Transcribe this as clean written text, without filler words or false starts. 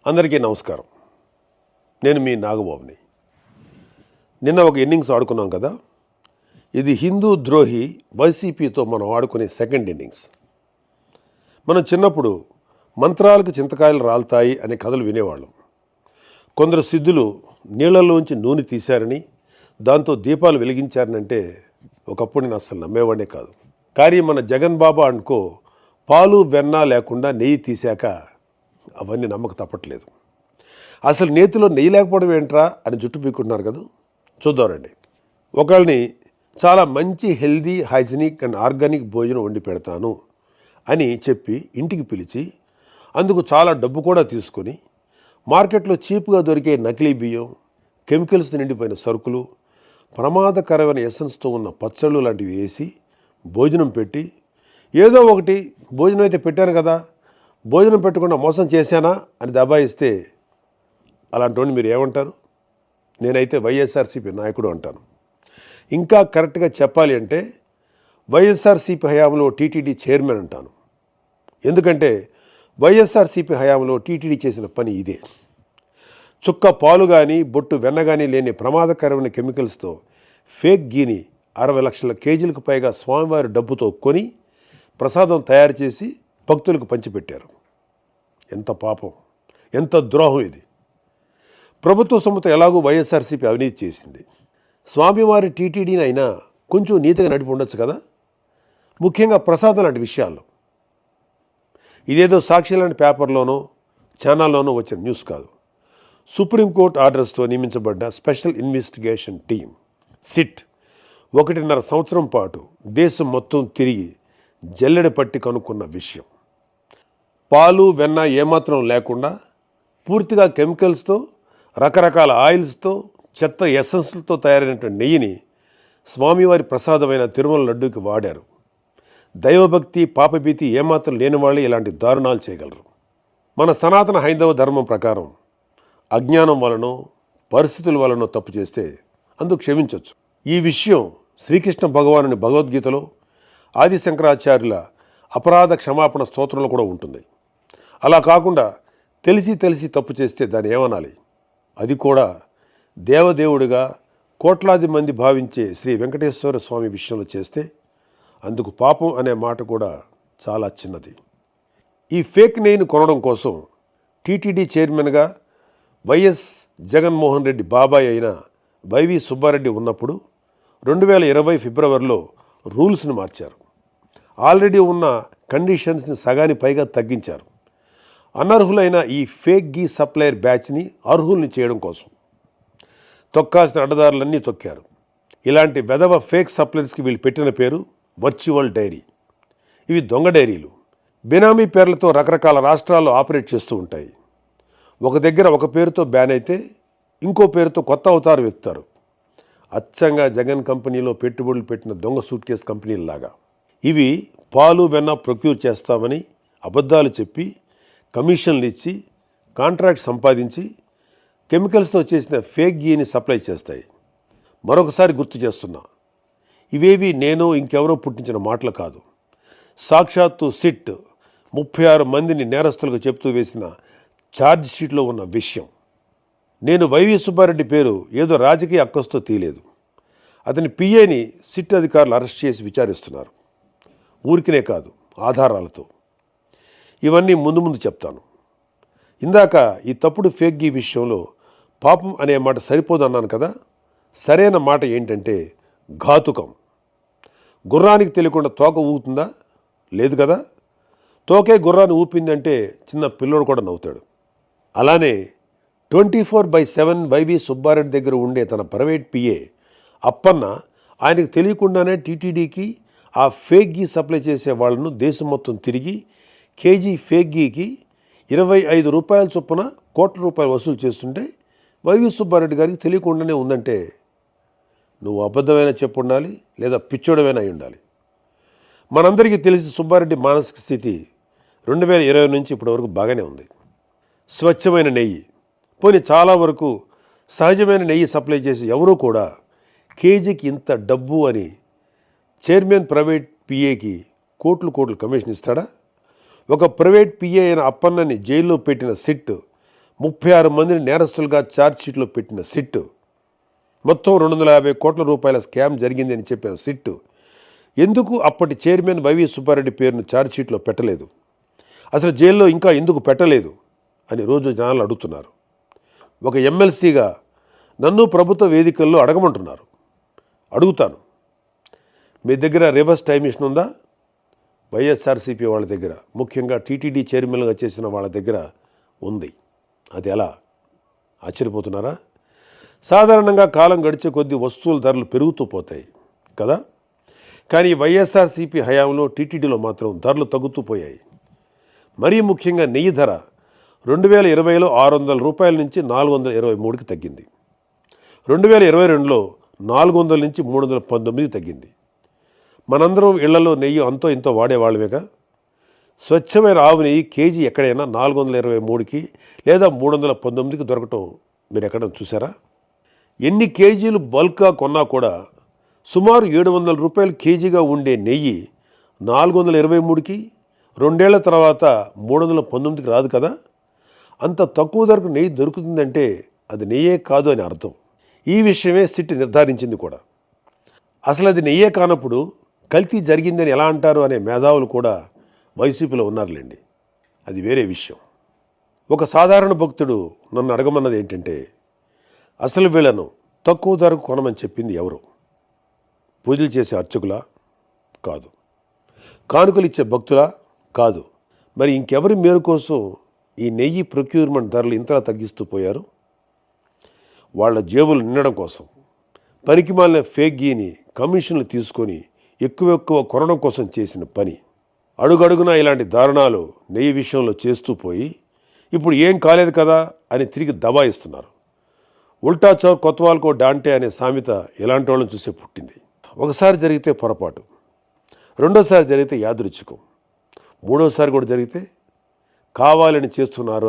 అందరికీ నమస్కారం. నేను మీ నాగబాబుని. నిన్న ఒక ఇన్నింగ్స్ ఆడుకున్నాం కదా. ఇది హిందూ ద్రోహి వైసీపీతో మనం ఆడుకునే సెకండ్ ఇన్నింగ్స్. మనం చిన్నప్పుడు మంత్రాలకు చింతకాయలు రాలుతాయి అనే కథలు వినేవాళ్ళం. కొందరు సిద్ధులు నీళ్లలోంచి నూనె తీశారని, దాంతో దీపాలు వెలిగించారనంటే ఒకప్పుడు నేను అస్సలు నమ్మేవాడే కాదు. కానీ మన జగన్ బాబా అనుకో పాలు వెన్న లేకుండా నెయ్యి తీశాక అవన్నీ నమ్మక తప్పట్లేదు. అసలు నేతిలో నెయ్యి లేకపోవడం ఏంట్రా అని జుట్టు పీక్కుంటున్నారు కదా. చూద్దామండి. ఒకళ్ళని చాలా మంచి హెల్దీ, హైజీనిక్ అండ్ ఆర్గానిక్ భోజనం వండి పెడతాను అని చెప్పి ఇంటికి పిలిచి అందుకు చాలా డబ్బు కూడా తీసుకొని మార్కెట్లో చీప్గా దొరికే నకిలీ బియ్యం, కెమికల్స్ నిండిపోయిన సరుకులు, ప్రమాదకరమైన ఎసెన్స్తో ఉన్న పచ్చళ్ళు లాంటివి వేసి భోజనం పెట్టి, ఏదో ఒకటి భోజనం అయితే పెట్టాను కదా, భోజనం పెట్టకుండా మోసం చేశానా అని దబాయిస్తే అలాంటి వాడిని మీరు ఏమంటారు? నేనైతే వైఎస్ఆర్సీపీ నాయకుడు అంటాను. ఇంకా కరెక్ట్గా చెప్పాలి అంటే వైఎస్ఆర్సీపీ హయాంలో టీటీడీ చైర్మన్ అంటాను. ఎందుకంటే వైఎస్ఆర్సీపీ హయాంలో టీటీడీ చేసిన పని ఇదే. చుక్క పాలు కానీ బొట్టు వెన్న కానీ లేని ప్రమాదకరమైన కెమికల్స్తో ఫేక్ గీని 60 లక్షల కేజీలకు పైగా స్వామివారి డబ్బుతో కొని ప్రసాదం తయారు చేసి భక్తులకు పంచిపెట్టారు. ఎంత పాపం, ఎంత ద్రోహం ఇది. ప్రభుత్వ సొమ్ముతో ఎలాగో వైఎస్ఆర్సీపీ అవినీతి చేసింది. స్వామివారి టీటీడీని అయినా కొంచెం నీతిగా నడిపి ఉండొచ్చు కదా, ముఖ్యంగా ప్రసాదం లాంటి విషయాల్లో. ఇదేదో సాక్షి లాంటి పేపర్లోనో ఛానల్లోనో వచ్చిన న్యూస్ కాదు. సుప్రీంకోర్టు ఆర్డర్స్తో నియమించబడ్డ స్పెషల్ ఇన్వెస్టిగేషన్ టీం సిట్ 1.5 సంవత్సరం పాటు దేశం మొత్తం తిరిగి జల్లెడ పట్టి కనుక్కున్న విషయం. పాలు వెన్న ఏమాత్రం లేకుండా పూర్తిగా కెమికల్స్తో, రకరకాల ఆయిల్స్తో, చెత్త ఎసెన్స్లతో తయారైనటువంటి నెయ్యిని స్వామివారి ప్రసాదమైన తిరుమల లడ్డూకి వాడారు. దైవభక్తి, పాపభీతి ఏమాత్రం లేని వాళ్ళే ఇలాంటి దారుణాలు చేయగలరు. మన సనాతన హైందవ ధర్మం ప్రకారం అజ్ఞానం వలనో పరిస్థితుల వలనో తప్పు చేస్తే అందుకు క్షమించవచ్చు. ఈ విషయం శ్రీకృష్ణ భగవానుని భగవద్గీతలో, ఆది శంకరాచార్యుల అపరాధ క్షమాపణ స్తోత్రంలో కూడా ఉంటుంది. అలా కాకుండా తెలిసి తప్పు చేస్తే దాన్ని ఏమనాలి? అది కూడా దేవదేవుడిగా కోట్లాది మంది భావించే శ్రీ వెంకటేశ్వర స్వామి విషయంలో చేస్తే అందుకు పాపం అనే మాట కూడా చాలా చిన్నది. ఈ ఫేక్ నెయ్యిని కొనడం కోసం టీటీడీ చైర్మన్గా వైఎస్ జగన్మోహన్ రెడ్డి బాబాయ్ అయిన వైవి సుబ్బారెడ్డి ఉన్నప్పుడు 2020 ఫిబ్రవరిలో రూల్స్ని మార్చారు. ఆల్రెడీ ఉన్న కండిషన్స్ని సగాని పైగా తగ్గించారు. అనర్హులైన ఈ ఫేక్ గీ సప్లయర్ బ్యాచ్ని అర్హుల్ని చేయడం కోసం తొక్కాల్సిన అడ్డదారులన్నీ తొక్కారు. ఇలాంటి వెధవ ఫేక్ సప్లయర్స్కి వీళ్ళు పెట్టిన పేరు వర్చువల్ డైరీ. ఇవి దొంగ డైరీలు. బినామీ పేర్లతో రకరకాల రాష్ట్రాల్లో ఆపరేట్ చేస్తూ ఉంటాయి. ఒక దగ్గర ఒక పేరుతో బ్యాన్ అయితే ఇంకో పేరుతో కొత్త అవతారం ఎత్తుతారు. అచ్చంగా జగన్ కంపెనీలో పెట్టుబడులు పెట్టిన దొంగ సూట్ కేసు కంపెనీల్లాగా. ఇవి పాలు వెన్న ప్రొక్యూర్ చేస్తామని అబద్ధాలు చెప్పి కమిషన్లు ఇచ్చి కాంట్రాక్ట్ సంపాదించి కెమికల్స్తో చేసిన ఫేక్ గీని సప్లై చేస్తాయి. మరొకసారి గుర్తు చేస్తున్నా, ఇవేవి నేను ఇంకెవరో పుట్టించిన మాటలు కాదు. సాక్షాత్తు సిట్ 36 మందిని నేరస్తులకు చెప్తూ వేసిన ఛార్జ్ షీట్లో ఉన్న విషయం. నేను వైవి సుబ్బారెడ్డి పేరు ఏదో రాజకీయ అక్కస్తో తీయలేదు. అతని పిఏని సిట్ అధికారులు అరెస్ట్ చేసి విచారిస్తున్నారు. ఊరికినే కాదు, ఆధారాలతో. ఇవన్నీ ముందు చెప్తాను. ఇందాక ఈ తప్పుడు ఫేక్ గీ విషయంలో పాపం అనే మాట సరిపోదన్నాను కదా. సరైన మాట ఏంటంటే ఘాతుకం. గుర్రానికి తెలియకుండా తోక ఊగుతుందా? లేదు కదా. తోకే గుర్రాన్ని ఊపిందంటే చిన్న పిల్లోడు కూడా నవ్వుతాడు. అలానే 24/7 వైవి సుబ్బారెడ్డి దగ్గర ఉండే తన ప్రైవేట్ పిఏ అప్పన్న ఆయనకు తెలియకుండానే టీటీడీకి ఆ ఫేక్ గీ సప్లై చేసే వాళ్ళను దేశం మొత్తం తిరిగి కేజీ ఫేక్ గీకి 25 రూపాయల చొప్పున కోట్ల రూపాయలు వసూలు చేస్తుంటే వైవి సుబ్బారెడ్డి గారికి తెలియకుండానే ఉందంటే నువ్వు అబద్ధమైనా చెప్పు ఉండాలి, లేదా పిచ్చోడమైనా అయి ఉండాలి. మనందరికీ తెలిసి సుబ్బారెడ్డి మానసిక స్థితి 2020 నుంచి ఇప్పటి వరకు బాగానే ఉంది. స్వచ్ఛమైన నెయ్యి, పోనీ చాలా వరకు సహజమైన నెయ్యి సప్లై చేసి ఎవరూ కూడా కేజీకి ఇంత డబ్బు అని చైర్మన్ ప్రైవేట్ పిఏకి కోట్లు కమిషన్ ఇస్తాడా? ఒక ప్రైవేట్ పిఏ అయిన అప్పన్నని జైల్లో పెట్టిన సిట్ 36 మందిని నేరస్తులుగా ఛార్జ్షీట్లో పెట్టిన సిట్, మొత్తం 250 కోట్ల రూపాయల స్కామ్ జరిగిందని చెప్పిన సిట్ ఎందుకు అప్పటి చైర్మన్ వైవి సుబ్బారెడ్డి పేరును ఛార్జ్షీట్లో పెట్టలేదు, అసలు జైల్లో ఇంకా ఎందుకు పెట్టలేదు అని రోజు జనాలు అడుగుతున్నారు. ఒక ఎమ్మెల్సీగా నన్ను ప్రభుత్వ వేదికల్లో అడగమంటున్నారు. అడుగుతాను, మీ దగ్గర రివర్స్ టైం మిషన్ ఉందా? వైఎస్ఆర్సీపీ వాళ్ళ దగ్గర, ముఖ్యంగా టీటీడీ చైర్మన్గా చేసిన వాళ్ళ దగ్గర ఉంది. అది ఎలా? ఆశ్చర్యపోతున్నారా? సాధారణంగా కాలం గడిచే కొద్దీ వస్తువుల ధరలు పెరుగుతూ పోతాయి కదా, కానీ వైఎస్ఆర్సీపీ హయాంలో టీటీడీలో మాత్రం ధరలు తగ్గుతూ పోయాయి. మరీ ముఖ్యంగా నెయ్యి ధర 2020లో 600 రూపాయల నుంచి 423కి తగ్గింది. 2022లో 400 నుంచి 319కి తగ్గింది. మనందరం ఇళ్లలో నెయ్యి అంతో ఇంతో వాడేవాళ్ళమేగా. స్వచ్ఛమైన ఆవు నెయ్యి కేజీ ఎక్కడైనా 423కి లేదా 319కి దొరకటం మీరు ఎక్కడైనా చూసారా? ఎన్ని కేజీలు బల్క్గా కొన్నా కూడా సుమారు 700 రూపాయలు కేజీగా ఉండే నెయ్యి 423కి, 2 ఏళ్ల తర్వాత 319కి రాదు కదా. అంత తక్కువ ధరకు నెయ్యి దొరుకుతుందంటే అది నెయ్యే కాదు అని అర్థం. ఈ విషయమే సిట్ నిర్ధారించింది కూడా. అసలు అది నెయ్యే కానప్పుడు కల్తీ జరిగిందని ఎలా అంటారు అనే మేధావులు కూడా వైసీపీలో ఉన్నారులేండి. అది వేరే విషయం. ఒక సాధారణ భక్తుడు నన్ను అడగమన్నది ఏంటంటే, అసలు వీళ్ళను తక్కువ ధరకు కొనమని చెప్పింది ఎవరు? పూజలు చేసే అర్చకులా? కాదు. కానుకలు ఇచ్చే భక్తులా? కాదు. మరి ఇంకెవరి మేలు కోసం ఈ నెయ్యి ప్రొక్యూర్మెంట్ ధరలు ఇంతలా తగ్గిస్తూ పోయారు? వాళ్ళ జేబులు నిండడం కోసం పనికిమాలిన ఫేక్ గీని కమిషన్లు తీసుకొని ఎక్కువ కొనడం కోసం చేసిన పని. అడుగడుగునా ఇలాంటి దారుణాలు నెయ్యి విషయంలో చేస్తూ పోయి ఇప్పుడు ఏం కాలేదు కదా అని తిరిగి దబాయిస్తున్నారు. ఉల్టా చౌర్ కొత్వాల్కో డాంటే అనే సామెత ఇలాంటి వాళ్ళని చూసే పుట్టింది. ఒకసారి జరిగితే పొరపాటు, రెండోసారి జరిగితే యాదృచ్ఛికం, మూడోసారి కూడా జరిగితే కావాలని చేస్తున్నారు అని